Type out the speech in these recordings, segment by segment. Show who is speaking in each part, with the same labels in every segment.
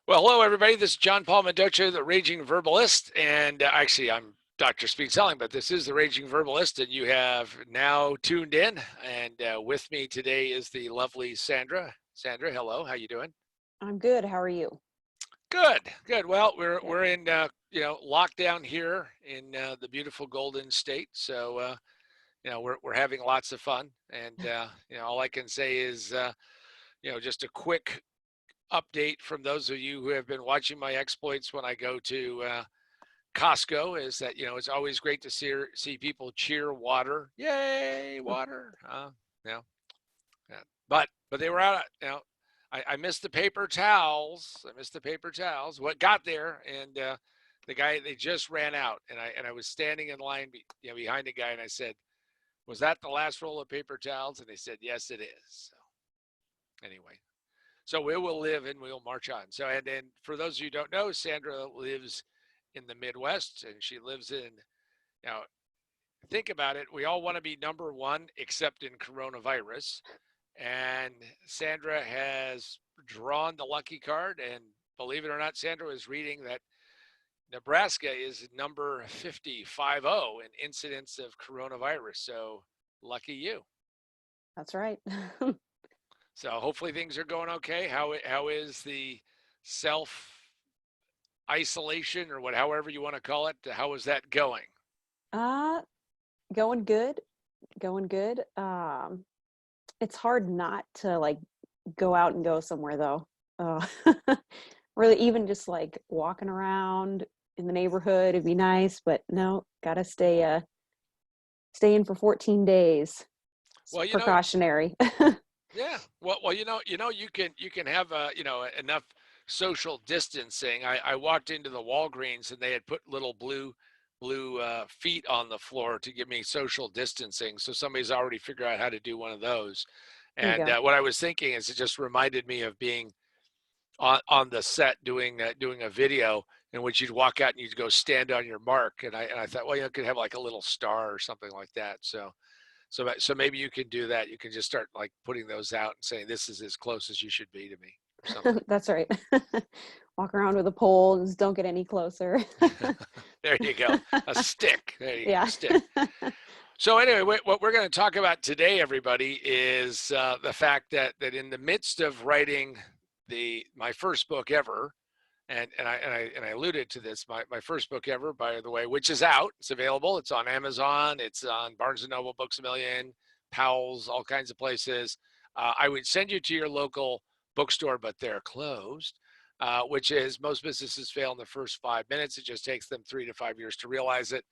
Speaker 1: Well, hello, everybody. This is John Paul Mendoza, the Raging Verbalist. And actually, I'm Dr. Speed Selling, but this is the Raging Verbalist, and you have now tuned in. And with me today is the lovely Sandra. Sandra, hello. How you doing?
Speaker 2: I'm good. How are you?
Speaker 1: Good, good. Well, we're
Speaker 2: Good.
Speaker 1: we're in lockdown here in the beautiful Golden State, so we're having lots of fun. And all I can say is just a quick update from those of you who have been watching my exploits when I go to Costco is that it's always great to see people cheer water, yay water. Yeah, yeah. But they were out. I missed the paper towels. I missed the paper towels. What got there and the guy they just ran out and I was standing in line behind a guy and I said, was that the last roll of paper towels? And they said, yes, it is. So anyway, so we will live and we'll march on. So, and then for those of you who don't know, Sandra lives in the Midwest and she lives in, you know, think about it. We all want to be number one, except in coronavirus. And Sandra has drawn the lucky card. And believe it or not, Sandra was reading that Nebraska is number 50 in incidence of coronavirus. So lucky you.
Speaker 2: That's right.
Speaker 1: So hopefully things are going okay. How is the self isolation or however you want to call it? How is that going?
Speaker 2: uh, Going good. Going good. It's hard not to like go out and go somewhere though. Uh, really, even just like walking around in the neighborhood, it'd be nice, but no, gotta stay in for 14 days. It's
Speaker 1: Well,
Speaker 2: precautionary.
Speaker 1: yeah. Well, you can have enough social distancing. I walked into the Walgreens and they had put little blue feet on the floor to give me social distancing. So somebody's already figured out how to do one of those.
Speaker 2: There you
Speaker 1: And
Speaker 2: go.
Speaker 1: what I was thinking is it just reminded me of being on the set doing a video in which you'd walk out and you'd go stand on your mark. And I thought, well, you could have like a little star or something like that. So maybe you can do that. You can just start like putting those out and saying this is as close as you should be to me or something.
Speaker 2: That's right. Walk around with a pole and just don't get any closer.
Speaker 1: There you go. A stick. There you go.
Speaker 2: Yeah.
Speaker 1: Stick. So anyway, what we're going to talk about today, everybody, is the fact that in the midst of writing my first book ever, and I alluded to this, my first book ever, by the way, which is out. It's available. It's on Amazon. It's on Barnes and Noble, Books a Million, Powell's, all kinds of places. I would send you to your local bookstore, but they're closed. Which is most businesses fail in the first 5 minutes. It just takes them 3 to 5 years to realize it.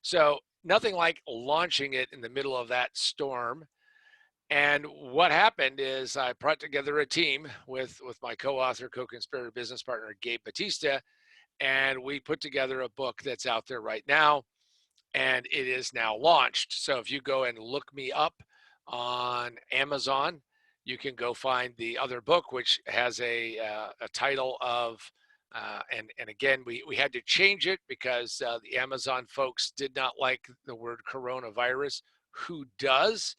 Speaker 1: So nothing like launching it in the middle of that storm. And what happened is I brought together a team with my co-author, co-conspirator, business partner, Gabe Batista, and we put together a book that's out there right now, and it is now launched. So if you go and look me up on Amazon, you can go find the other book, which has a title of, and again, we had to change it because the Amazon folks did not like the word coronavirus. Who does?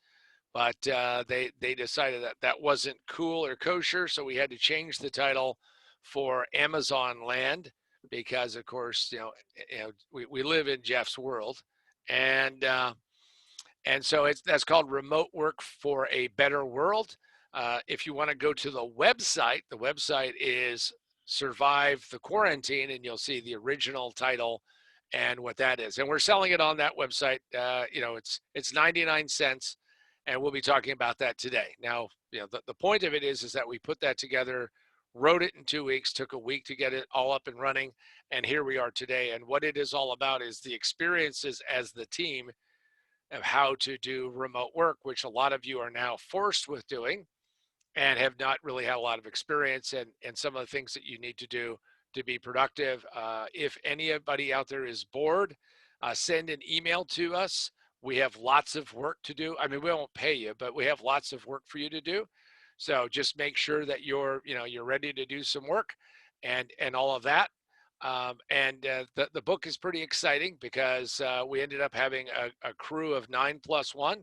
Speaker 1: But they decided that that wasn't cool or kosher, so we had to change the title for Amazon Land because, of course, we live in Jeff's world, and so that's called Remote Work for a Better World. If you want to go to the website is Survive the Quarantine, and you'll see the original title and what that is. And we're selling it on that website. It's 99 cents, and we'll be talking about that today. Now, the point of it is that we put that together, wrote it in 2 weeks, took a week to get it all up and running, and here we are today. And what it is all about is the experiences as the team of how to do remote work, which a lot of you are now forced with doing and have not really had a lot of experience, and some of the things that you need to do to be productive. If anybody out there is bored, send an email to us. We have lots of work to do. I mean, we won't pay you, but we have lots of work for you to do. So just make sure that you're ready to do some work and all of that. The book is pretty exciting because we ended up having a crew of 9+1.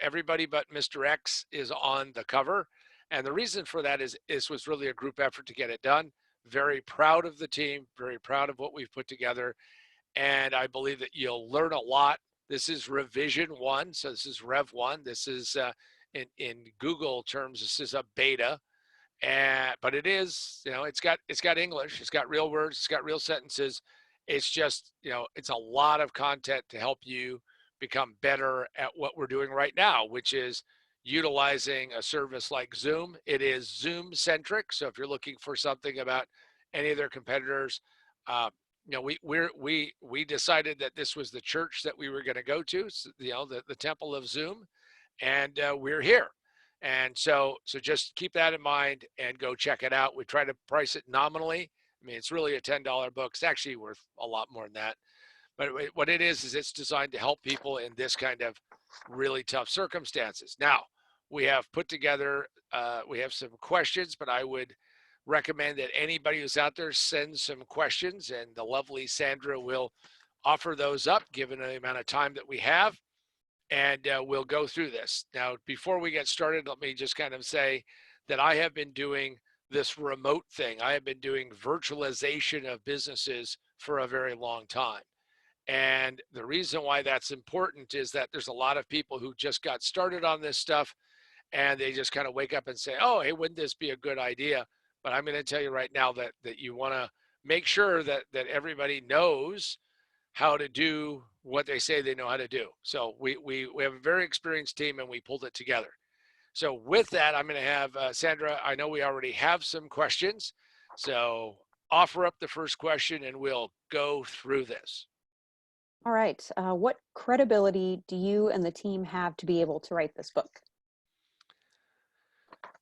Speaker 1: Everybody but Mr. X is on the cover, And the reason for that is this was really a group effort to get it done. Very proud of the team, very proud of what we've put together. And I believe that you'll learn a lot. This is revision 1, so this is Rev 1. This is, in Google terms, this is a beta. But it is, it's got English, it's got real words, it's got real sentences. It's just, it's a lot of content to help you become better at what we're doing right now, which is utilizing a service like Zoom. It is Zoom centric. So if you're looking for something about any of their competitors, we decided that this was the church that we were going to go to, so, the temple of Zoom, and we're here. And so just keep that in mind and go check it out. We try to price it nominally. I mean, it's really a $10 book. It's actually worth a lot more than that. But what it is it's designed to help people in this kind of really tough circumstances. Now, we have put together, we have some questions, but I would recommend that anybody who's out there send some questions, and the lovely Sandra will offer those up given the amount of time that we have. And we'll go through this. Now, before we get started, let me just kind of say that I have been doing this remote thing. I have been doing virtualization of businesses for a very long time. And the reason why that's important is that there's a lot of people who just got started on this stuff, and they just kind of wake up and say, oh, hey, wouldn't this be a good idea? But I'm going to tell you right now that you want to make sure that everybody knows how to do what they say they know how to do. So we have a very experienced team, and we pulled it together. So with that, I'm going to have Sandra. I know we already have some questions, so offer up the first question and we'll go through this.
Speaker 2: All right. What credibility do you and the team have to be able to write this book?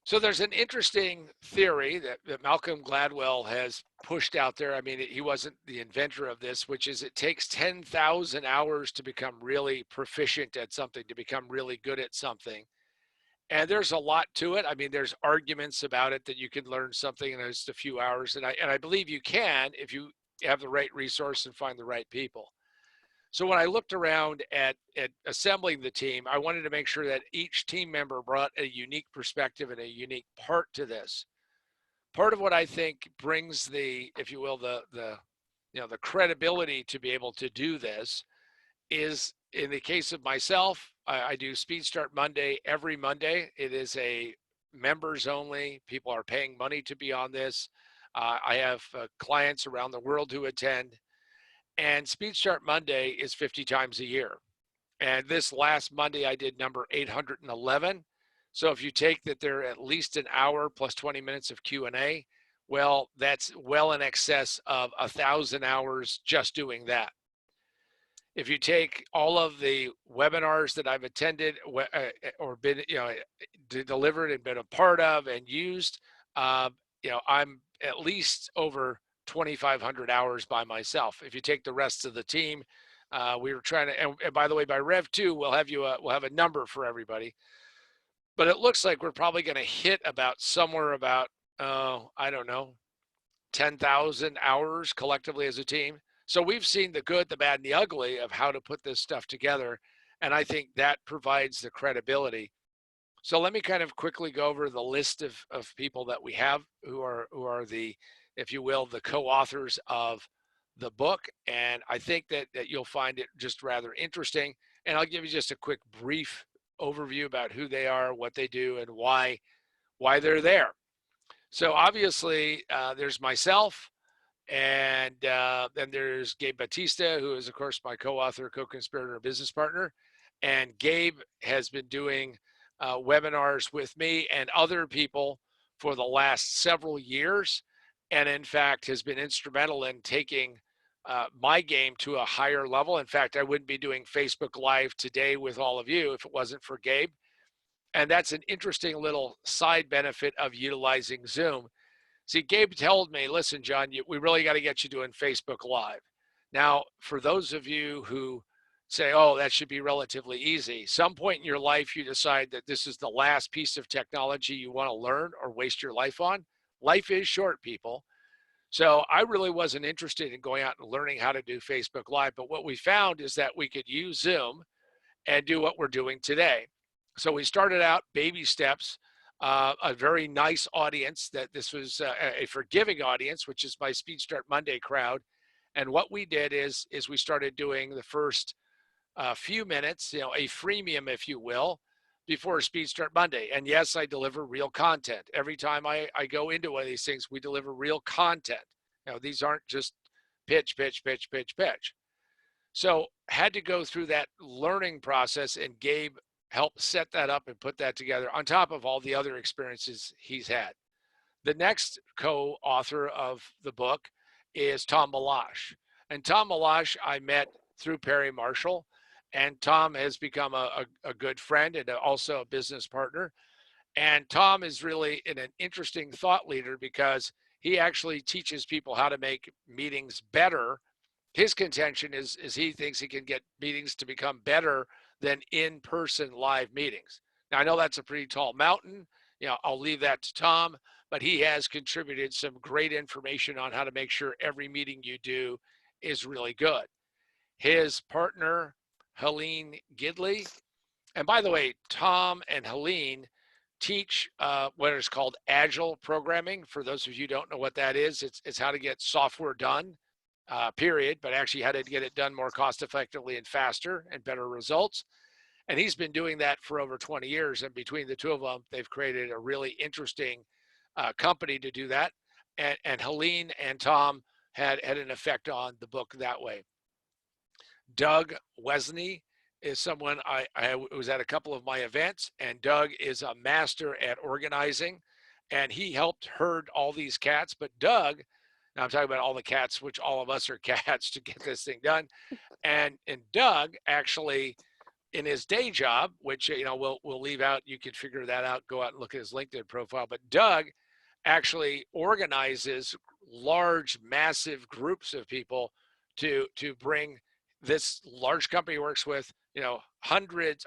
Speaker 1: So there's an interesting theory that Malcolm Gladwell has pushed out there. I mean, he wasn't the inventor of this, which is it takes 10,000 hours to become really proficient at something, to become really good at something. And there's a lot to it. I mean, there's arguments about it that you can learn something in just a few hours. And I believe you can if you have the right resource and find the right people. So when I looked around at assembling the team, I wanted to make sure that each team member brought a unique perspective and a unique part to this. Part of what I think brings the, if you will, the credibility to be able to do this is, in the case of myself, I do Speed Start Monday every Monday. It is a members only. People are paying money to be on this. I have clients around the world who attend. And Speed Start Monday is 50 times a year. And this last Monday, I did number 811. So if you take that they're at least an hour plus 20 minutes of Q&A, well, that's well in excess of 1,000 hours just doing that. If you take all of the webinars that I've attended or been, delivered and been a part of and used, I'm at least over 2,500 hours by myself. If you take the rest of the team, we were trying to, and by the way, by Rev 2, we'll have a number for everybody. But it looks like we're probably going to hit about somewhere about, I don't know, 10,000 hours collectively as a team. So we've seen the good, the bad, and the ugly of how to put this stuff together. And I think that provides the credibility. So let me kind of quickly go over the list of people that we have who are the, if you will, the co-authors of the book. And I think that you'll find it just rather interesting. And I'll give you just a quick brief overview about who they are, what they do, and why they're there. So obviously there's myself, and then there's Gabe Batista, who is, of course, my co-author, co-conspirator, business partner. And Gabe has been doing webinars with me and other people for the last several years, and in fact has been instrumental in taking my game to a higher level. In fact, I wouldn't be doing Facebook Live today with all of you if it wasn't for Gabe. And that's an interesting little side benefit of utilizing Zoom. See, Gabe told me, listen, John, we really got to get you doing Facebook Live. Now, for those of you who say, oh, that should be relatively easy, some point in your life you decide that this is the last piece of technology you want to learn or waste your life on. Life is short, people. So I really wasn't interested in going out and learning how to do Facebook Live. But what we found is that we could use Zoom and do what we're doing today. So we started out baby steps a very nice audience. That this was a forgiving audience, which is my Speed Start Monday crowd. And what we did is we started doing the first few minutes, a freemium, if you will, before Speed Start Monday. And yes, I deliver real content. Every time I go into one of these things, we deliver real content. These aren't just pitch, pitch, pitch, pitch, pitch. So had to go through that learning process, and Gabe helped set that up and put that together on top of all the other experiences he's had. The next co-author of the book is Tom Malash. And Tom Malash I met through Perry Marshall, and Tom has become a good friend and also a business partner. And Tom is really an interesting thought leader because he actually teaches people how to make meetings better. His contention is he thinks he can get meetings to become better than in-person live meetings. Now, I know that's a pretty tall mountain. I'll leave that to Tom, but he has contributed some great information on how to make sure every meeting you do is really good. His partner, Helene Gidley, and by the way, Tom and Helene teach what is called agile programming. For those of you who don't know what that is, it's how to get software done, period, but actually how to get it done more cost effectively and faster and better results. And he's been doing that for over 20 years. And between the two of them, they've created a really interesting company to do that. And Helene and Tom had an effect on the book that way. Doug Wesney is someone I was at a couple of my events, and Doug is a master at organizing, and he helped herd all these cats. But Doug, now I'm talking about all the cats, which all of us are cats, to get this thing done. And Doug actually, in his day job, which we'll leave out, you can figure that out, go out and look at his LinkedIn profile. But Doug actually organizes large, massive groups of people to bring this large company he works with, hundred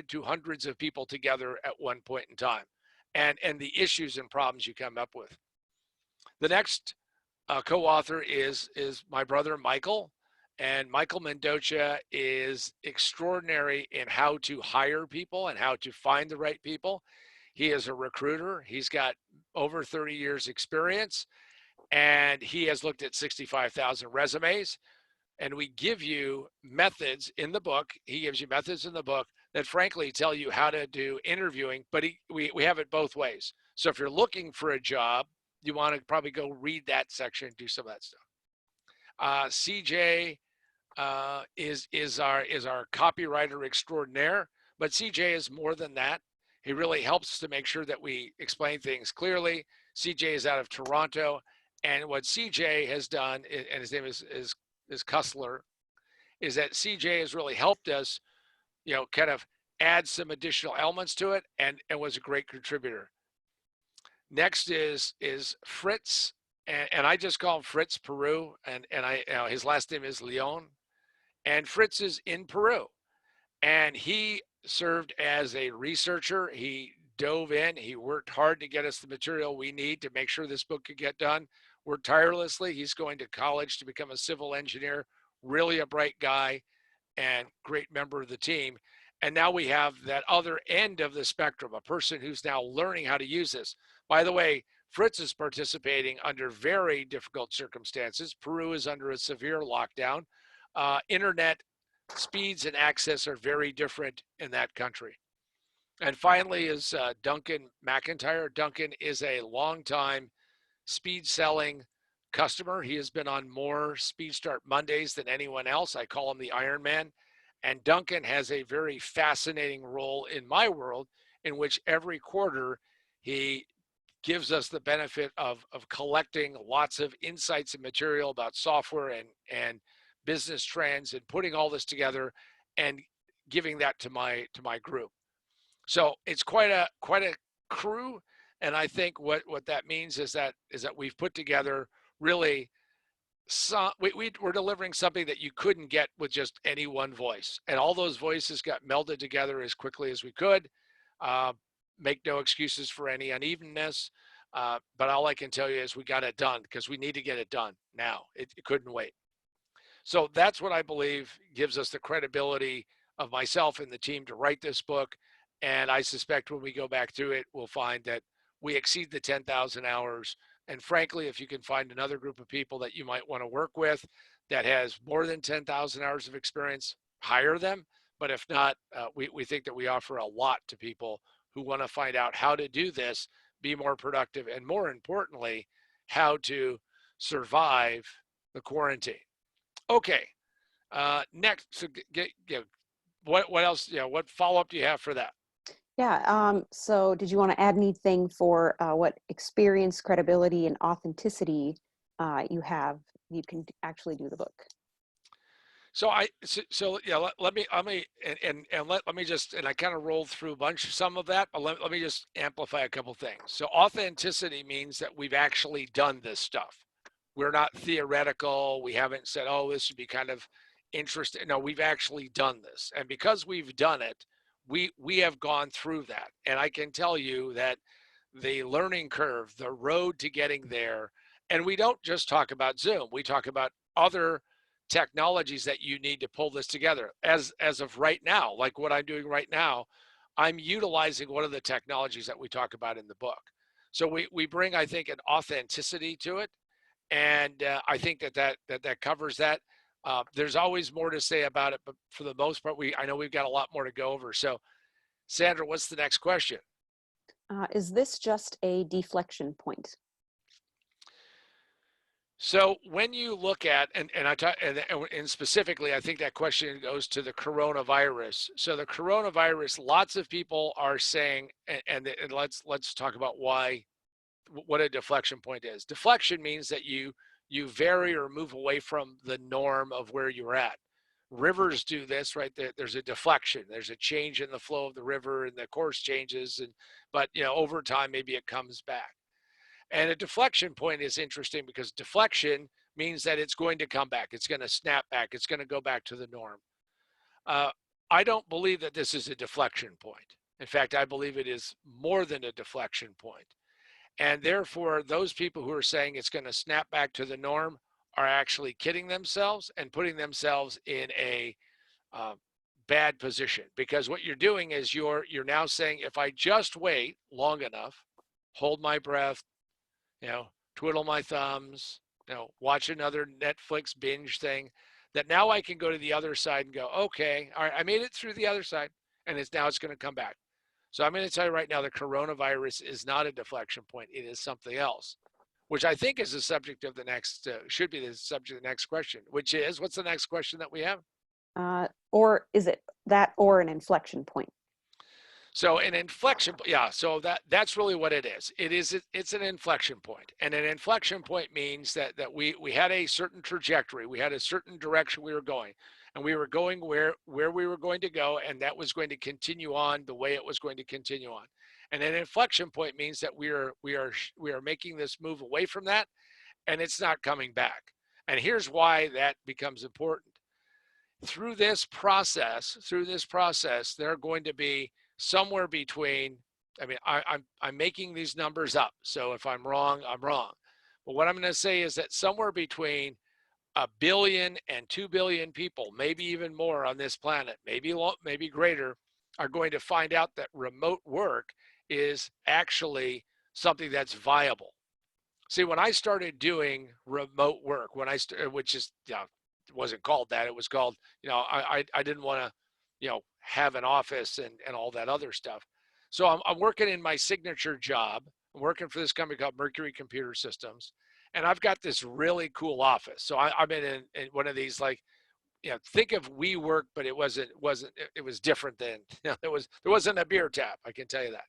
Speaker 1: to hundreds of people together at one point in time, and the issues and problems you come up with. The next co-author is my brother Michael, and Michael Mendoza is extraordinary in how to hire people and how to find the right people. He is a recruiter. He's got over 30 years experience, and he has looked at 65,000 resumes. And we give you methods in the book. He gives you methods in the book that frankly tell you how to do interviewing, but we have it both ways. So if you're looking for a job, you want to probably go read that section and do some of that stuff. CJ is our copywriter extraordinaire, but CJ is more than that. He really helps to make sure that we explain things clearly. CJ is out of Toronto, and what CJ has done, and his name is Kussler, is that CJ has really helped us, kind of add some additional elements to it, and was a great contributor. Next is Fritz, and I just call him Fritz Peru, and his last name is Leon, and Fritz is in Peru, and he served as a researcher. He dove in, he worked hard to get us the material we need to make sure this book could get done. Worked tirelessly. He's going to college to become a civil engineer, really a bright guy and great member of the team. And now we have that other end of the spectrum, a person who's now learning how to use this. By the way, Fritz is participating under very difficult circumstances. Peru is under a severe lockdown. Internet speeds and access are very different in that country. And finally is Duncan McIntyre. Duncan is a longtime speed selling customer. He has been on more Speed Start Mondays than anyone else. I call him the Iron Man. And Duncan has a very fascinating role in my world, in which every quarter he gives us the benefit of collecting lots of insights and material about software and business trends, and putting all this together and giving that to my group. So it's quite a crew. And I think what that means is that we've put together really we're delivering something that you couldn't get with just any one voice. And all those voices got melded together as quickly as we could. Make no excuses for any unevenness. But all I can tell you is we got it done, because we need to get it done now. It couldn't wait. So that's what I believe gives us the credibility of myself and the team to write this book, And I suspect when we go back through it, we'll find that we exceed the 10,000 hours. And frankly, if you can find another group of people that you might want to work with that has more than 10,000 hours of experience, hire them. But if not, we think that we offer a lot to people who want to find out how to do this, be more productive, and more importantly, how to survive the quarantine. Okay, next, so what else? What follow up do you have for that?
Speaker 2: Yeah. So did you want to add anything for what experience, credibility, and authenticity you have? You can actually do the book.
Speaker 1: So yeah, let me let me just, and I kind of rolled through some of that, but let me just amplify a couple things. So authenticity means that we've actually done this stuff. We're not theoretical. We haven't said, oh, this would be kind of interesting. No, we've actually done this. And because we've done it, we have gone through that. And I can tell you that the learning curve, the road to getting there, and we don't just talk about Zoom, we talk about other technologies that you need to pull this together. As of right now, like what I'm doing right now, I'm utilizing one of the technologies that we talk about in the book. So we bring, I think, an authenticity to it, and I think that covers that. There's always more to say about it, but for the most part, I know we've got a lot more to go over. So, Sandra, what's the next question?
Speaker 2: Is this just a deflection point?
Speaker 1: So when you look at, and I talk, and specifically, I think that question goes to the coronavirus. So the coronavirus, lots of people are saying, and let's talk about what a deflection point is. Deflection means that you vary or move away from the norm of where you're at. Rivers do this, right? There's a deflection. There's a change in the flow of the river, and the course changes, but over time maybe it comes back. And a deflection point is interesting because deflection means that it's going to come back. It's going to snap back. It's going to go back to the norm. Uh, I don't believe that this is a deflection point. In fact, I believe it is more than a deflection point. And therefore, those people who are saying it's going to snap back to the norm are actually kidding themselves and putting themselves in a uh, bad position. Because what you're doing is you're now saying, if I just wait long enough, hold my breath, twiddle my thumbs, watch another Netflix binge thing, that now I can go to the other side and go, okay, all right, I made it through the other side, and it's going to come back. So I'm going to tell you right now, the coronavirus is not a deflection point. It is something else, which I think is the subject of the next, should be the subject of the next question, which is, what's the next question that we have?
Speaker 2: Or is it that or an inflection point?
Speaker 1: So an inflection, yeah, so that's really what it is. It's an inflection point. And an inflection point means that we had a certain trajectory, we had a certain direction we were going, and we were going where we were going to go, and that was going to continue on the way it was going to continue on. And an inflection point means that we are making this move away from that, and it's not coming back. And here's why that becomes important. Through this process, there are going to be somewhere between, I'm making these numbers up, so if I'm wrong, I'm wrong. But what I'm going to say is that somewhere between 1 billion and 2 billion people, maybe even more on this planet, maybe greater, are going to find out that remote work is actually something that's viable. See, when I started doing remote work, which is, it wasn't called that. It was called, I didn't want to, have an office and all that other stuff. So I'm working in my signature job. I'm working for this company called Mercury Computer Systems, and I've got this really cool office. So I'm in one of these, like, think of WeWork, but it was different than, there wasn't a beer tap. I can tell you that.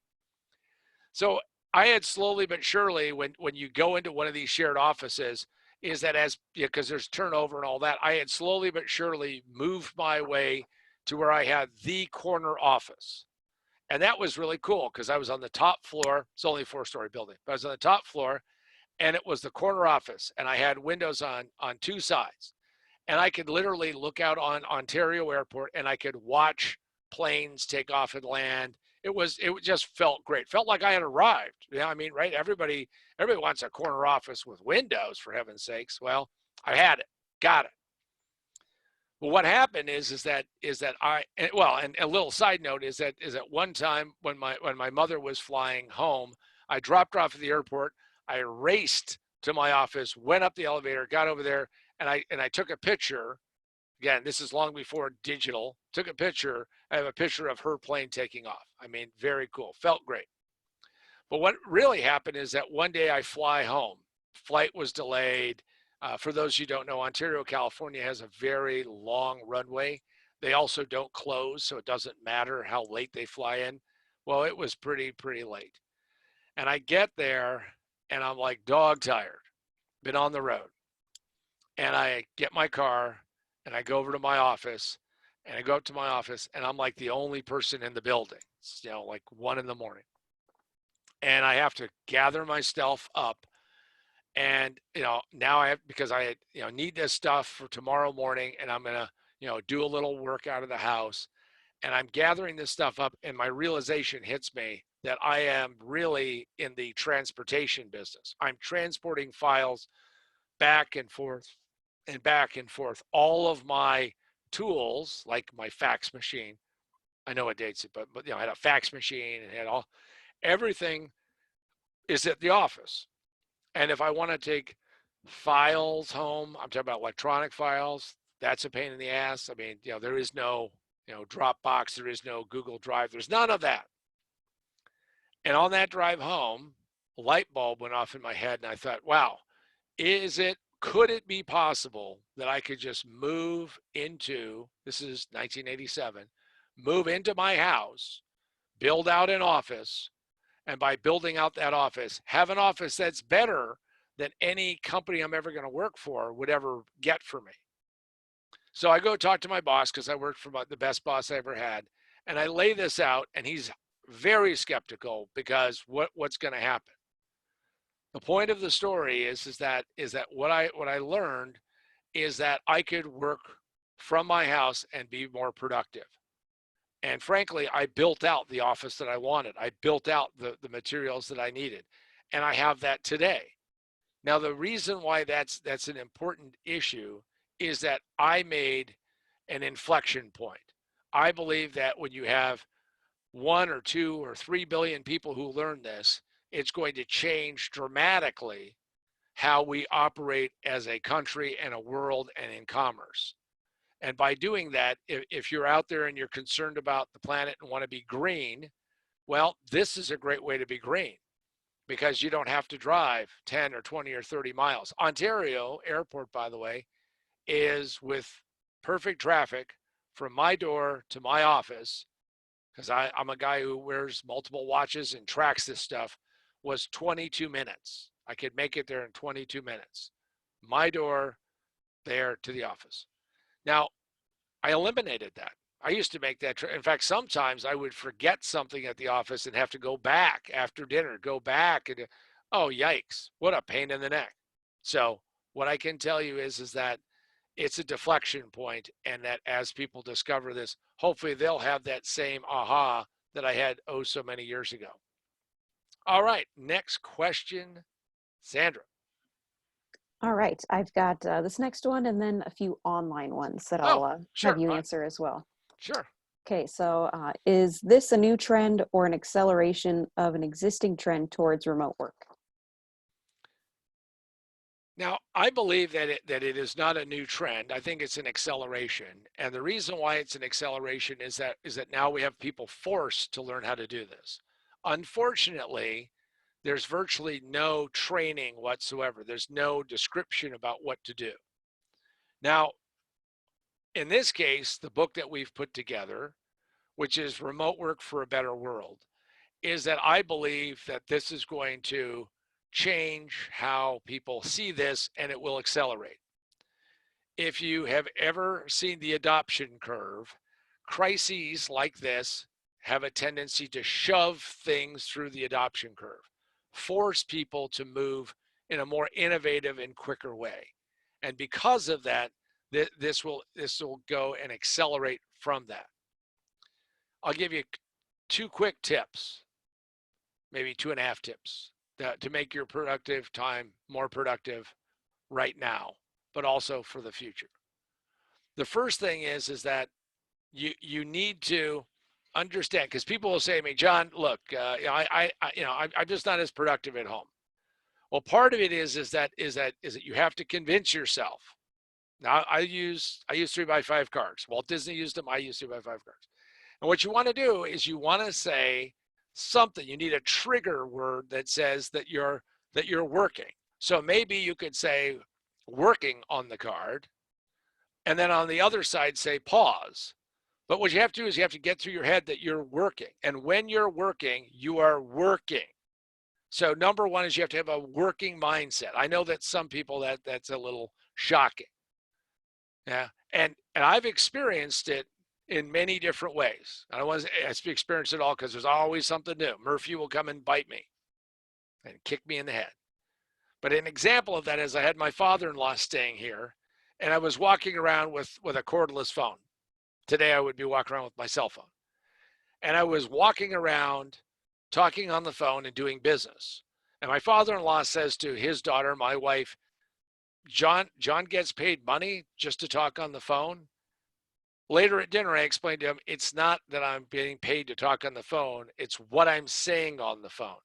Speaker 1: So I had slowly but surely, when you go into one of these shared offices, is that because there's turnover and all that, I had slowly but surely moved my way to where I had the corner office. And that was really cool because I was on the top floor. It's only a 4-story building, but I was on the top floor, and it was the corner office, and I had windows on 2 sides. And I could literally look out on Ontario Airport, and I could watch planes take off and land. It just felt great. Felt like I had arrived. Right? Everybody wants a corner office with windows, for heaven's sakes. Well, I had it, got it. Well, what happened is that and a little side note is that one time when my mother was flying home, I dropped her off at the airport. I raced to my office, went up the elevator, got over there, and I took a picture. Again, this is long before digital. Took a picture. I have a picture of her plane taking off. I mean, very cool. Felt great. But what really happened is that one day I fly home. Flight was delayed. For those who don't know, Ontario, California has a very long runway. They also don't close, so it doesn't matter how late they fly in. Well, it was pretty late. And I get there and I'm like dog tired, been on the road. And I get my car and I go over to my office and I go up to my office and I'm like the only person in the building. It's, like 1 a.m. And I have to gather myself up. And, now I have, because I, need this stuff for tomorrow morning and I'm going to, do a little work out of the house. And I'm gathering this stuff up and my realization hits me that I am really in the transportation business. I'm transporting files back and forth and back and forth. All of my tools, like my fax machine, I know it dates it, but I had a fax machine and had everything is at the office. And if I want to take files home, I'm talking about electronic files, that's a pain in the ass. I mean, there is no, Dropbox, there is no Google Drive, there's none of that. And on that drive home, a light bulb went off in my head and I thought, wow, could it be possible that I could just move into, this is 1987, move into my house, build out an office, and by building out that office, have an office that's better than any company I'm ever going to work for would ever get for me. So I go talk to my boss because I worked for the best boss I ever had, and I lay this out, and he's very skeptical because what's going to happen? The point of the story is that what I learned is that I could work from my house and be more productive. And frankly, I built out the office that I wanted. I built out the materials that I needed. And I have that today. Now, the reason why that's an important issue is that I made an inflection point. I believe that when you have 1 or 2 or 3 billion people who learn this, it's going to change dramatically how we operate as a country and a world and in commerce. And by doing that, if you're out there and you're concerned about the planet and want to be green, well, this is a great way to be green because you don't have to drive 10 or 20 or 30 miles. Ontario Airport, by the way, is with perfect traffic from my door to my office, because I'm a guy who wears multiple watches and tracks this stuff, was 22 minutes. I could make it there in 22 minutes. My door there to the office. Now, I eliminated that. I used to make that. In fact, sometimes I would forget something at the office and have to go back after dinner, go back and, oh, yikes, what a pain in the neck. So what I can tell you is that it's a deflection point, and that as people discover this, hopefully they'll have that same aha that I had so many years ago. All right, next question, Sandra.
Speaker 2: All right, I've got this next one and then a few online ones that I'll
Speaker 1: sure.
Speaker 2: have you answer as well.
Speaker 1: Sure.
Speaker 2: Okay, so is this a new trend or an acceleration of an existing trend towards remote work?
Speaker 1: Now, I believe that it is not a new trend. I think it's an acceleration. And the reason why it's an acceleration is that now we have people forced to learn how to do this. Unfortunately, there's virtually no training whatsoever. There's no description about what to do. Now, in this case, the book that we've put together, which is Remote Work for a Better World, is that I believe that this is going to change how people see this, and it will accelerate. If you have ever seen the adoption curve, crises like this have a tendency to shove things through the adoption curve, force people to move in a more innovative and quicker way. And because of that, this will go and accelerate from that. I'll give you 2 quick tips, maybe 2.5 tips to make your productive time more productive right now, but also for the future. the first thing is that you need to understand, because people will say to me, John, look, I'm just not as productive at home. Well, part of it is that you have to convince yourself. Now, I use 3x5 cards. Walt Disney used them. I use 3x5 cards. And what you want to do is you want to say something. You need a trigger word that says that you're working. So maybe you could say working on the card, and then on the other side say pause. But what you have to do is you have to get through your head that you're working. And when you're working, you are working. So number one is you have to have a working mindset. I know that some people that's a little shocking. Yeah. And I've experienced it in many different ways. I don't want to experience it all because there's always something new. Murphy will come and bite me and kick me in the head. But an example of that is I had my father-in-law staying here, and I was walking around with a cordless phone. Today I would be walking around with my cell phone. And I was walking around talking on the phone and doing business. And my father-in-law says to his daughter, my wife, John gets paid money just to talk on the phone. Later at dinner, I explained to him, it's not that I'm being paid to talk on the phone, it's what I'm saying on the phone.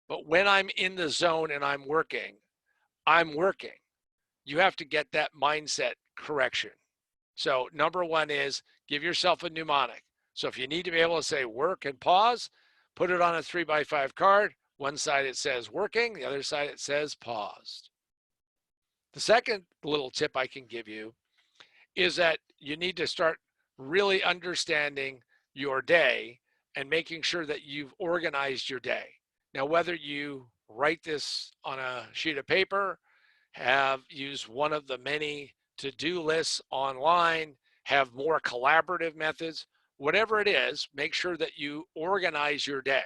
Speaker 1: But when I'm in the zone and I'm working, I'm working. You have to get that mindset correction. So number one is give yourself a mnemonic. So if you need to be able to say work and pause, put it on a 3x5 card. One side it says working, the other side it says paused. The second little tip I can give you is that you need to start really understanding your day and making sure that you've organized your day. Now, whether you write this on a sheet of paper, have used one of the many to-do lists online, have more collaborative methods, whatever it is, make sure that you organize your day.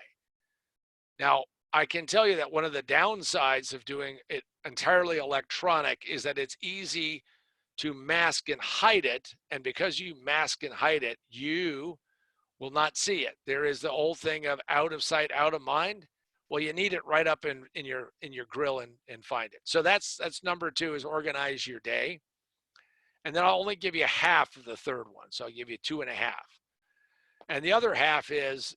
Speaker 1: Now, I can tell you that one of the downsides of doing it entirely electronic is that it's easy to mask and hide it. And because you mask and hide it, you will not see it. There is the old thing of out of sight, out of mind. Well, you need it right up in your grill and find it. So that's number two, is organize your day. And then I'll only give you half of the third one. So I'll give you 2.5. And the other half is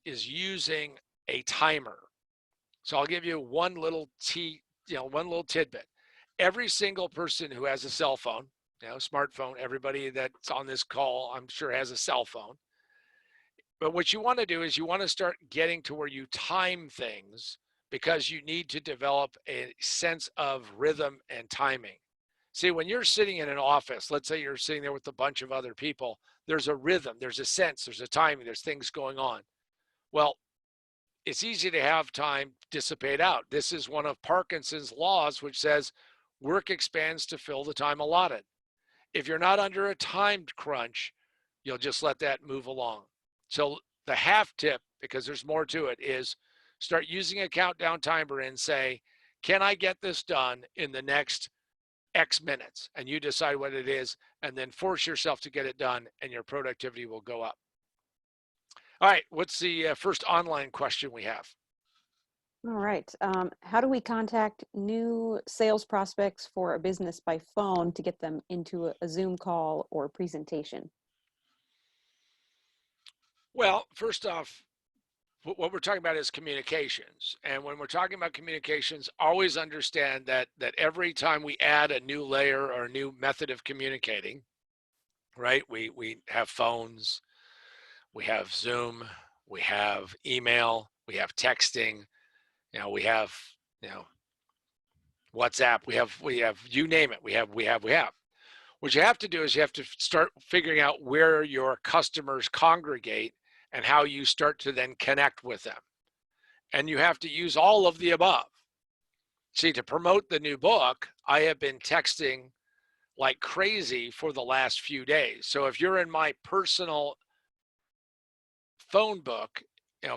Speaker 1: using a timer. So I'll give you one little tidbit. Every single person who has a cell phone, smartphone, everybody that's on this call, I'm sure has a cell phone. But what you want to do is you want to start getting to where you time things, because you need to develop a sense of rhythm and timing. See, when you're sitting in an office, let's say you're sitting there with a bunch of other people, there's a rhythm, there's a sense, there's a timing, there's things going on. Well, it's easy to have time dissipate out. This is one of Parkinson's laws, which says work expands to fill the time allotted. If you're not under a timed crunch, you'll just let that move along. So the half tip, because there's more to it, is start using a countdown timer and say, can I get this done in the next X minutes? And you decide what it is, and then force yourself to get it done, and your productivity will go up. All right, what's the first online question we have?
Speaker 2: All right. How do we contact new sales prospects for a business by phone to get them into a Zoom call or presentation?
Speaker 1: Well, first off, what we're talking about is communications. And when we're talking about communications, always understand that every time we add a new layer or a new method of communicating, right? We have phones, we have Zoom, we have email, we have texting, we have, WhatsApp, we have, you name it, we have. What you have to do is you have to start figuring out where your customers congregate and how you start to then connect with them. And you have to use all of the above. See, to promote the new book, I have been texting like crazy for the last few days. So if you're in my personal phone book,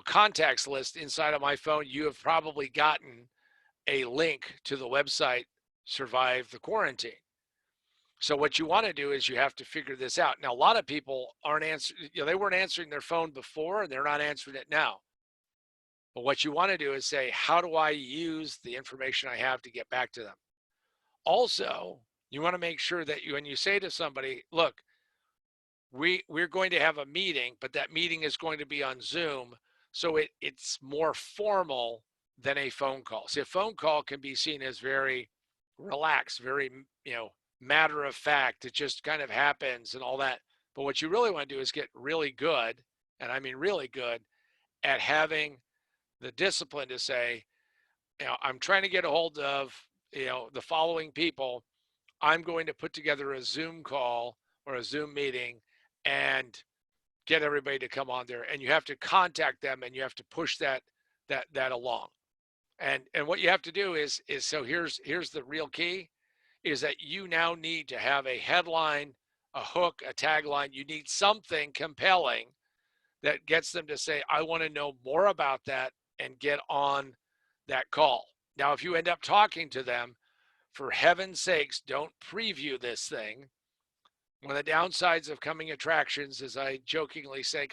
Speaker 1: contacts list inside of my phone, you have probably gotten a link to the website Survive the Quarantine. So what you want to do is you have to figure this out. Now, a lot of people aren't answering, they weren't answering their phone before, and they're not answering it now. But what you want to do is say, how do I use the information I have to get back to them? Also, You want to make sure that when you say to somebody, look, we're going to have a meeting, but that meeting is going to be on Zoom, so it's more formal than a phone call. See, a phone call can be seen as very relaxed, very, matter of fact. It just kind of happens and all that. But what you really want to do is get really good, and I mean really good, at having the discipline to say, I'm trying to get a hold of, the following people. I'm going to put together a Zoom call or a Zoom meeting and get everybody to come on there. And you have to contact them and you have to push that along. And what you have to do is so here's the real key, is that you now need to have a headline, a hook, a tagline. You need something compelling that gets them to say, I want to know more about that and get on that call. Now, if you end up talking to them, for heaven's sakes, don't preview this thing. One of the downsides of coming attractions, as I jokingly say,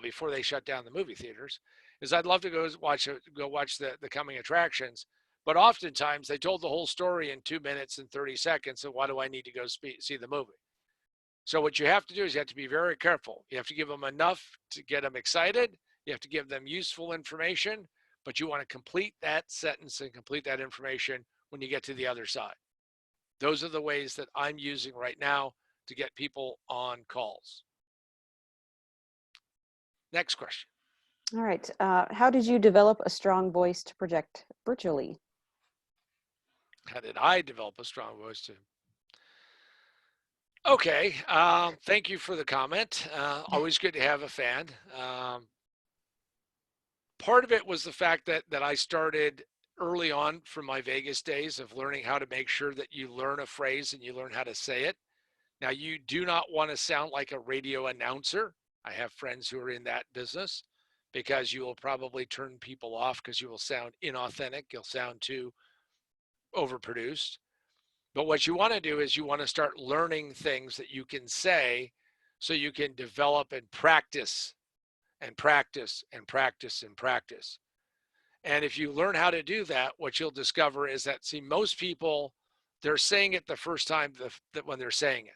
Speaker 1: before they shut down the movie theaters, is I'd love to go watch the coming attractions, but oftentimes they told the whole story in 2 minutes and 30 seconds. So why do I need to go see the movie? So what you have to do is you have to be very careful. You have to give them enough to get them excited. You have to give them useful information, but you want to complete that sentence and complete that information when you get to the other side. Those are the ways that I'm using right now to get people on calls. Next question.
Speaker 2: All right. How did you develop a strong voice to project virtually?
Speaker 1: How did I develop a strong voice to? Okay. Thank you for the comment. Always good to have a fan. Part of it was the fact that I started early on from my Vegas days of learning how to make sure that you learn a phrase and you learn how to say it. Now, you do not want to sound like a radio announcer. I have friends who are in that business, because you will probably turn people off because you will sound inauthentic. You'll sound too overproduced. But what you want to do is you want to start learning things that you can say so you can develop and practice and practice and practice and practice. And if you learn how to do that, what you'll discover is that, see, most people, they're saying it the first time that when they're saying it.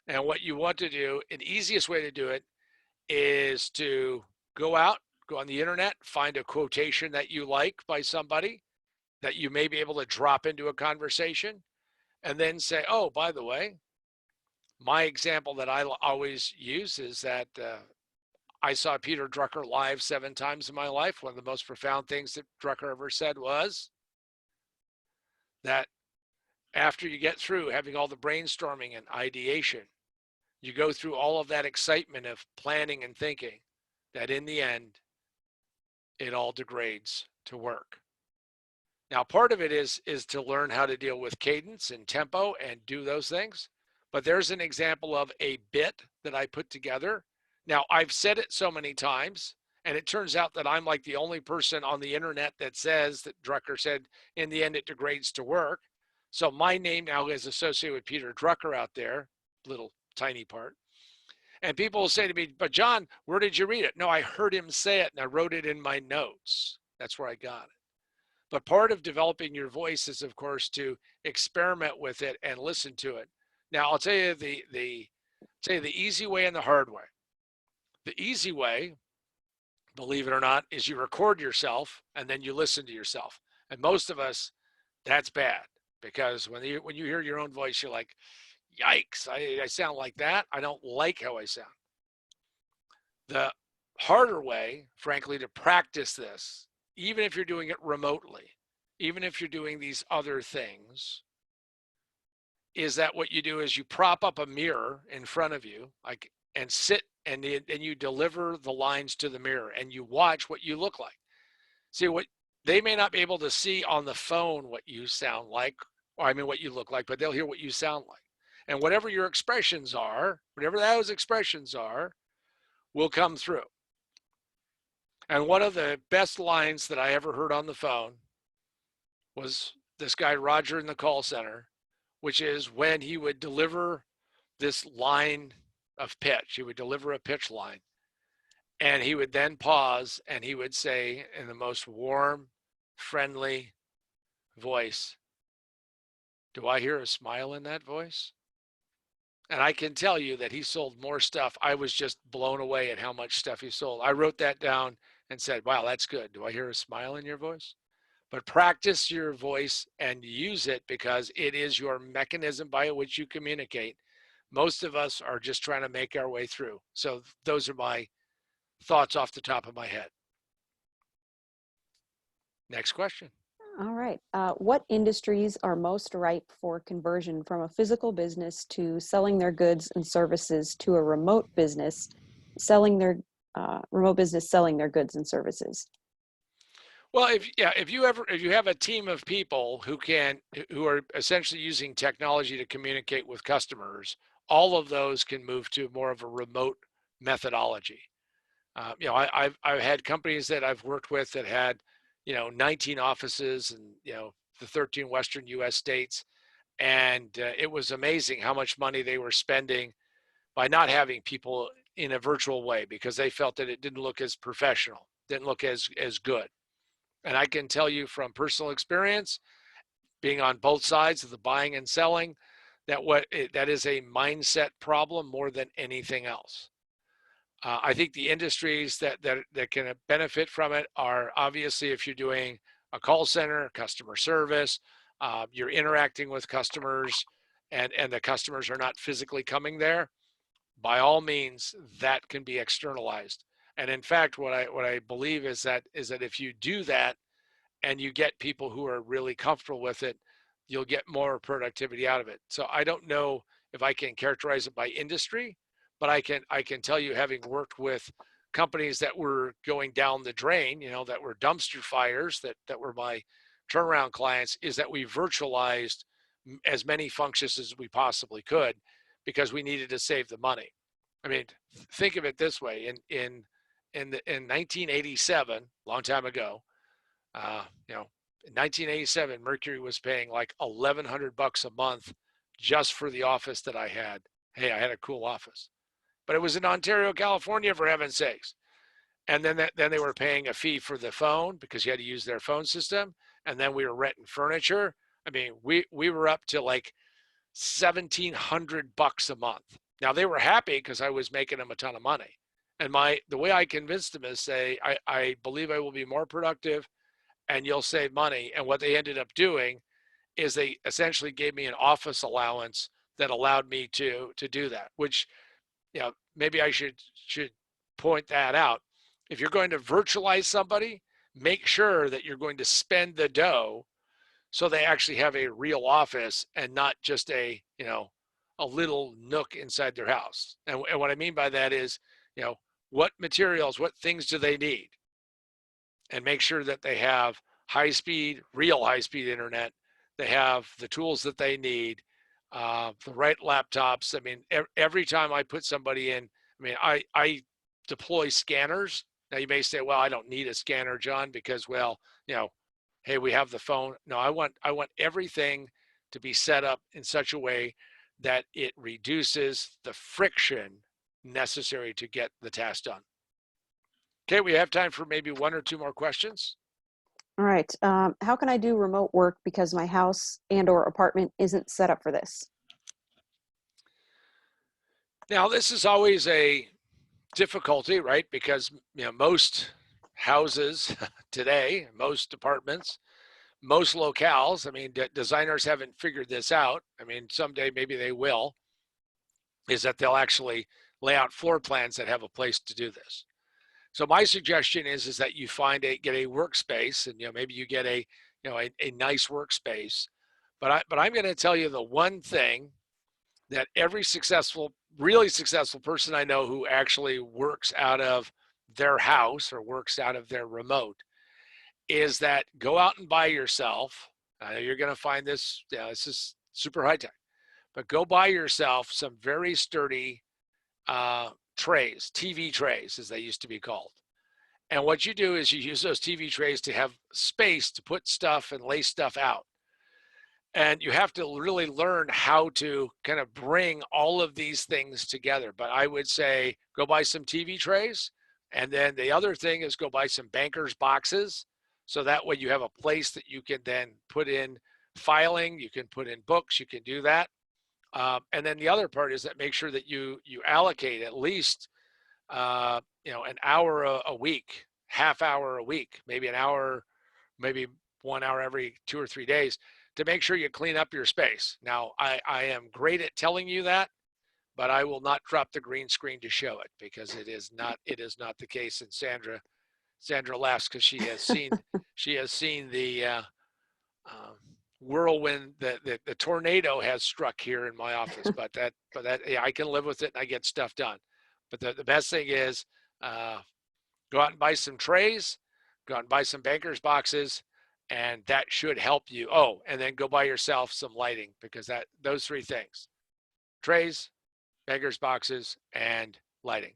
Speaker 1: And what you want to do, an easiest way to do it is to go on the internet, find a quotation that you like by somebody that you may be able to drop into a conversation, and then say, oh, by the way, my example that I always use is that I saw Peter Drucker live 7 times in my life. One of the most profound things that Drucker ever said was that after you get through having all the brainstorming and ideation, you go through all of that excitement of planning and thinking, that in the end, it all degrades to work. Now, part of it is to learn how to deal with cadence and tempo and do those things. But there's an example of a bit that I put together. Now, I've said it so many times, and it turns out that I'm like the only person on the internet that says that Drucker said, in the end, it degrades to work. So my name now is associated with Peter Drucker out there, little tiny part. And people will say to me, but John, where did you read it? No, I heard him say it and I wrote it in my notes. That's where I got it. But part of developing your voice is, of course, to experiment with it and listen to it. Now, I'll tell you the easy way and the hard way. The easy way, believe it or not, is you record yourself and then you listen to yourself. And most of us, that's bad, because when you hear your own voice, you're like, yikes, I sound like that. I don't like how I sound. The harder way, frankly, to practice this, even if you're doing it remotely, even if you're doing these other things, is that what you do is you prop up a mirror in front of you, like, and sit and you deliver the lines to the mirror and you watch what you look like. See, what they may not be able to see on the phone what you sound like, or I mean what you look like, but they'll hear what you sound like. And whatever your expressions are, whatever those expressions are, will come through. And one of the best lines that I ever heard on the phone was this guy, Roger, in the call center, which is when he would deliver this line of pitch, he would deliver a pitch line, and he would then pause and he would say in the most warm, friendly voice, Do I hear a smile in that voice? And I can tell you that he sold more stuff. I was just blown away at how much stuff he sold. I wrote that down and said, wow, that's good. Do I hear a smile in your voice? But practice your voice and use it because it is your mechanism by which you communicate. Most of us are just trying to make our way through. So those are my thoughts off the top of my head. Next question.
Speaker 2: All right. What industries are most ripe for conversion from a physical business to selling their goods and services to a remote business, selling their selling their goods and services?
Speaker 1: Well, if you have a team of people who are essentially using technology to communicate with customers, all of those can move to more of a remote methodology. I've had companies that I've worked with that had 19 offices and the 13 Western U.S. states, and it was amazing how much money they were spending by not having people in a virtual way because they felt that it didn't look as professional, didn't look as good. And I can tell you from personal experience, being on both sides of the buying and selling, that is a mindset problem more than anything else. I think the industries that can benefit from it are obviously if you're doing a call center, customer service, you're interacting with customers, and the customers are not physically coming there. By all means, that can be externalized. And in fact, what I believe is that if you do that and you get people who are really comfortable with it, you'll get more productivity out of it. So I don't know if I can characterize it by industry, but I can tell you, having worked with companies that were going down the drain, that were dumpster fires, that were my turnaround clients, is that we virtualized as many functions as we possibly could because we needed to save the money. I mean, think of it this way: in 1987, long time ago, in 1987, Mercury was paying like $1,100 a month just for the office that I had. Hey, I had a cool office, but it was in Ontario, California, for heaven's sakes. And then they were paying a fee for the phone because you had to use their phone system. And then we were renting furniture. I mean, we were up to like $1,700 a month. Now they were happy because I was making them a ton of money. And the way I convinced them is say, I believe I will be more productive and you'll save money. And what they ended up doing is they essentially gave me an office allowance that allowed me to do that, which, maybe I should point that out. If you're going to virtualize somebody, make sure that you're going to spend the dough so they actually have a real office and not just a little nook inside their house. And what I mean by that is, what materials, what things do they need? And make sure that they have real high speed internet. They have the tools that they need, the right laptops. I mean, every time I put somebody in, I deploy scanners. Now you may say, well, I don't need a scanner, John, because, well, hey, we have the phone. No, I want everything to be set up in such a way that it reduces the friction necessary to get the task done. Okay, we have time for maybe one or two more questions.
Speaker 2: All right. How can I do remote work because my house and/or apartment isn't set up for this?
Speaker 1: Now, this is always a difficulty, right? Because most houses today, most apartments, most locales, designers haven't figured this out. Someday maybe they will, is that they'll actually lay out floor plans that have a place to do this. So my suggestion is that you get a workspace, and maybe you get a nice workspace. But I'm going to tell you the one thing that every really successful person I know who actually works out of their house or works out of their remote is that go out and buy yourself. I know you're going to find this, this is super high tech, but go buy yourself some very sturdy trays, TV trays, as they used to be called. And what you do is you use those TV trays to have space to put stuff and lay stuff out. And you have to really learn how to kind of bring all of these things together. But I would say go buy some TV trays. And then the other thing is go buy some banker's boxes. So that way you have a place that you can then put in filing, you can put in books, you can do that. And then the other part is that make sure that you allocate at least an hour a week, half hour a week, maybe an hour, maybe 1 hour every 2 or 3 days to make sure you clean up your space. Now, I am great at telling you that, but I will not drop the green screen to show it because it is not the case. And Sandra laughs because she has seen the whirlwind, the tornado has struck here in my office. But yeah, I can live with it and I get stuff done. But the best thing is go out and buy some trays, go out and buy some banker's boxes, and that should help you. Oh, and then go buy yourself some lighting because those three things: trays, banker's boxes, and lighting.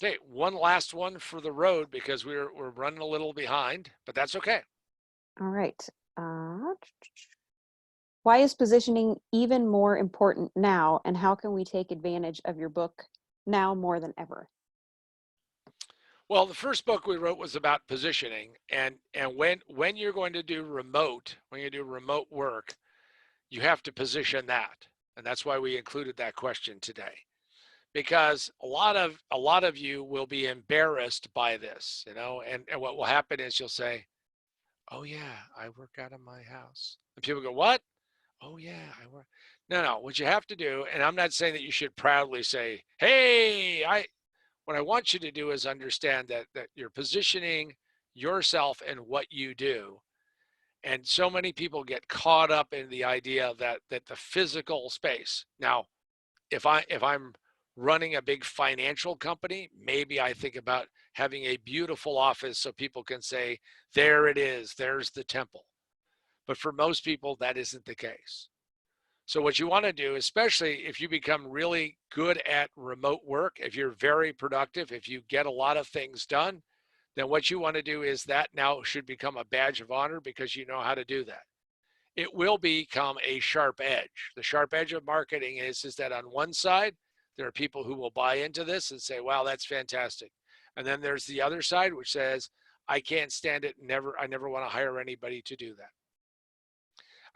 Speaker 1: Okay, one last one for the road because we're running a little behind, but that's okay.
Speaker 2: All right. Why is positioning even more important now, and how can we take advantage of your book now more than ever?
Speaker 1: Well, the first book we wrote was about positioning, and when you're going to do remote work, you have to position that, and that's why we included that question today, because a lot of you will be embarrassed by this, and what will happen is you'll say, "Oh yeah, I work out of my house," and people go, "What? Oh yeah, I work." No, what you have to do, and I'm not saying that you should proudly say, "Hey, what I want you to do is understand that you're positioning yourself and what you do. And so many people get caught up in the idea that the physical space. Now, if I'm running a big financial company, maybe I think about having a beautiful office so people can say, there it is, there's the temple. But for most people, that isn't the case. So what you want to do, especially if you become really good at remote work, if you're very productive, if you get a lot of things done, then what you want to do is that now should become a badge of honor because you know how to do that. It will become a sharp edge. The sharp edge of marketing is that on one side, there are people who will buy into this and say, wow, that's fantastic. And then there's the other side, which says, I can't stand it. I never want to hire anybody to do that.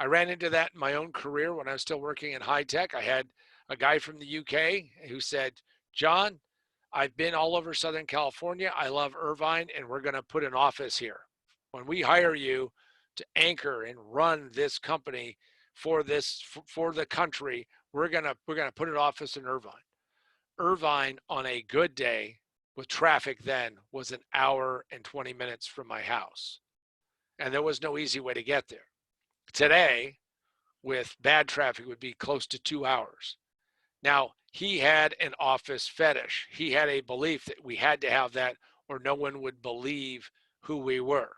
Speaker 1: I ran into that in my own career when I was still working in high tech. I had a guy from the UK who said, John, I've been all over Southern California. I love Irvine, and we're going to put an office here. When we hire you to anchor and run this company for the country, we're going to put an office in Irvine. Irvine on a good day with traffic then was an hour and 20 minutes from my house. And there was no easy way to get there. Today, with bad traffic, would be close to 2 hours. Now, he had an office fetish. He had a belief that we had to have that or no one would believe who we were.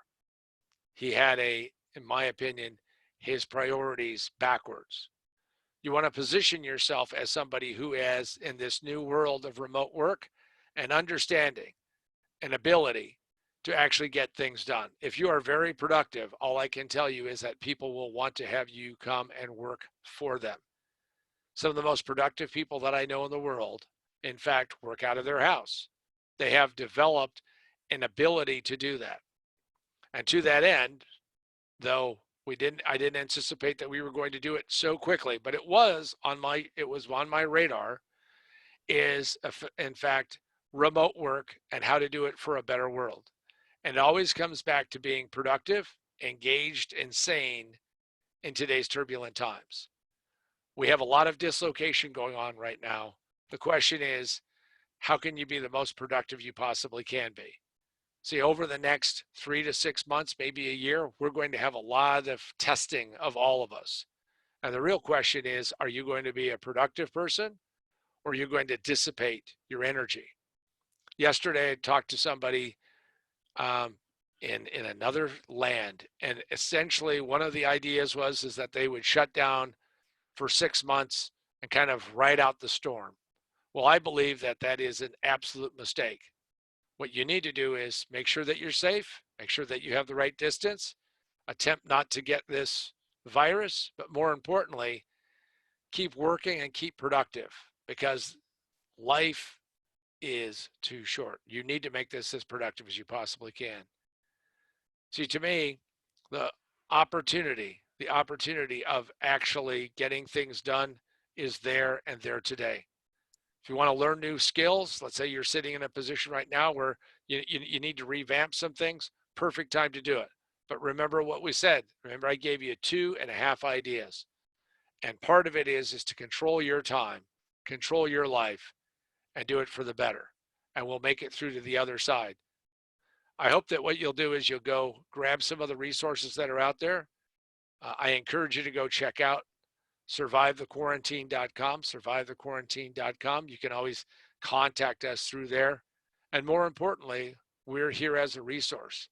Speaker 1: He had in my opinion, his priorities backwards. You want to position yourself as somebody who has, in this new world of remote work, an understanding, an ability to actually get things done. If you are very productive, all I can tell you is that people will want to have you come and work for them. Some of the most productive people that I know in the world, in fact, work out of their house. They have developed an ability to do that. And to that end, though I didn't anticipate that we were going to do it so quickly, but it was on my radar, is in fact remote work and how to do it for a better world. And it always comes back to being productive, engaged, and sane in today's turbulent times. We have a lot of dislocation going on right now. The question is, how can you be the most productive you possibly can be? See, over the next 3 to 6 months, maybe a year, we're going to have a lot of testing of all of us. And the real question is, are you going to be a productive person or are you going to dissipate your energy? Yesterday, I talked to somebody in another land, and essentially one of the ideas is that they would shut down for 6 months and kind of ride out the storm. Well, I believe that is an absolute mistake. What you need to do is make sure that you're safe, make sure that you have the right distance, attempt not to get this virus, but more importantly, keep working and keep productive because life is too short. You need to make this as productive as you possibly can. See, to me, opportunity, the opportunity of actually getting things done is there and there today. If you want to learn new skills, let's say you're sitting in a position right now where you need to revamp some things, perfect time to do it. But remember what we said. Remember, I gave you 2.5 ideas. And part of it is to control your time, control your life, and do it for the better. And we'll make it through to the other side. I hope that what you'll do is you'll go grab some of the resources that are out there. I encourage you to go check out survivethequarantine.com, survivethequarantine.com. You can always contact us through there. And more importantly, we're here as a resource.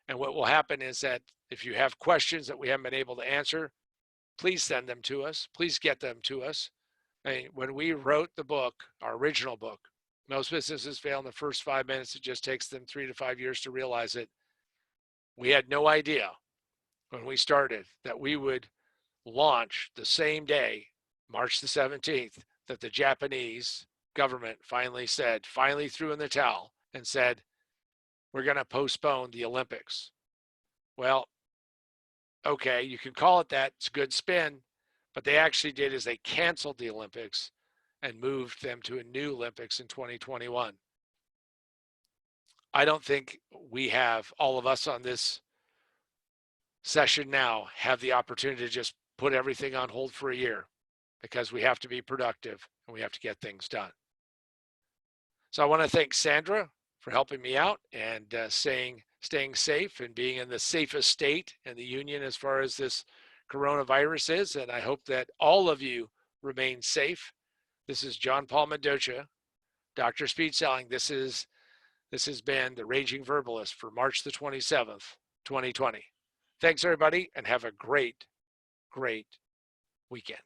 Speaker 1: And what will happen is that if you have questions that we haven't been able to answer, please send them to us. Please get them to us. I mean, when we wrote the book, our original book, most businesses fail in the first 5 minutes. It just takes them 3 to 5 years to realize it. We had no idea when we started that we would launch the same day, March the 17th, that the Japanese government finally threw in the towel and said, we're going to postpone the Olympics. Well, okay, you can call it that. It's a good spin. But they actually did is they canceled the Olympics and moved them to a new Olympics in 2021. I don't think we have, all of us on this session now, have the opportunity to just put everything on hold for a year, because we have to be productive and we have to get things done. So I want to thank Sandra for helping me out and staying safe and being in the safest state in the union as far as this coronavirus is. And I hope that all of you remain safe. This is John Paul Mendoza, Dr. Speed Selling. This has been the Raging Verbalist for March the 27th, 2020. Thanks everybody, and have a great weekend.